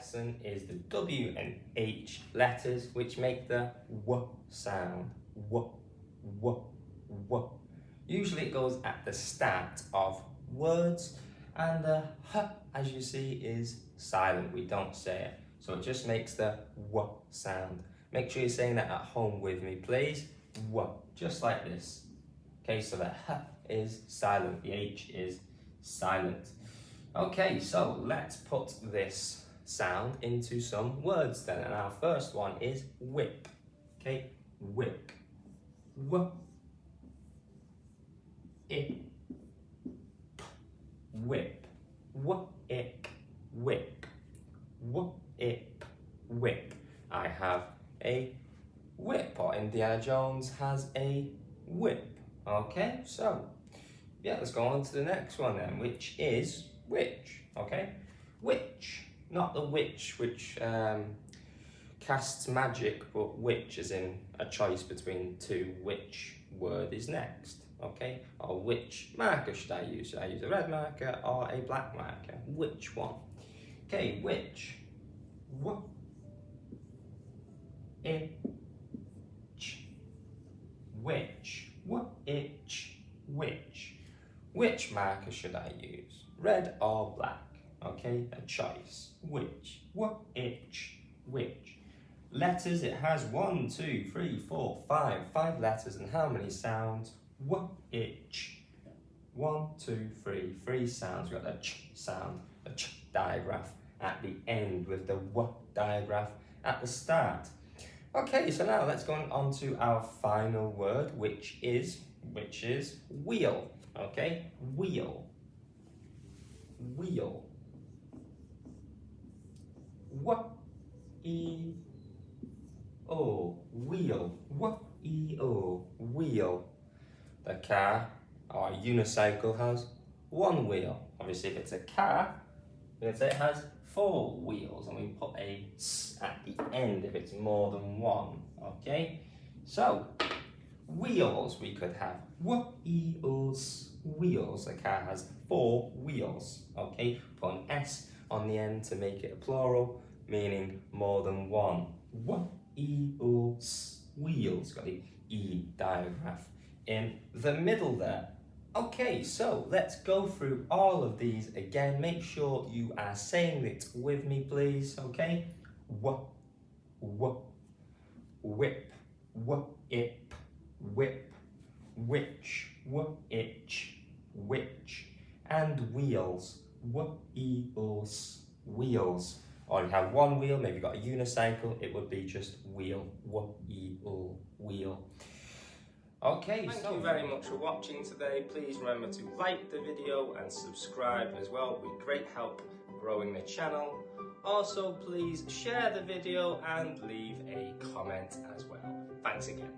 lesson is the W and H letters, which make the W sound. W, W, W. Usually it goes at the start of words, and the H, as you see, is silent. We don't say it. So it just makes the W sound. Make sure you're saying that at home with me, please. W, just like this. Okay, so the H is silent, the H is silent. Okay, so let's put this sound into some words then. And our first one is whip. Okay, whip. W, I, p, whip. W, I, whip. W, I, whip. I have a whip, or Indiana Jones has a whip. Okay, so yeah, let's go on to the next one then, which is witch. Okay, witch, not the witch which casts magic, but witch as in a choice between two. Which word is next? Okay, or which marker should I use? Should I use a red marker or a black marker? Which one? Okay, witch. W, I, ch, witch. W, itch, witch. Which marker should I use? Red or black? Okay, a choice. Which? W, itch, which. Letters, it has 1, 2, 3, 4, 5. 5 letters, and how many sounds? W, itch. 1, 2, 3. 3 sounds. We've got the ch sound, the ch digraph at the end with the w digraph at the start. Okay, so now let's go on to our final word, which is wheel. Okay, wheel. Wheel. W, E, O, wheel. W, E, O, wheel. The car or a unicycle has 1 wheel. Obviously, if it's a car, we're going to say it has 4 wheels, and we put a s at the end if it's more than 1. Okay, so wheels, we could have wheels. Wheels. The car has 4 wheels. Okay, put an s on the end to make it a plural, meaning more than 1. Wheels. Wheels. Got the e digraph in the middle there. Okay, so let's go through all of these again. Make sure you are saying it with me, please. Okay, w, whip, ip, whip, witch, itch, witch, and wheels, wheels, wheels. Or you have 1 wheel, maybe you've got a unicycle, it would be just wheel, wheel. Okay, thank you very much for watching today. Please remember to like the video and subscribe as well. It would be great help growing the channel. Also, please share the video and leave a comment as well. Thanks again.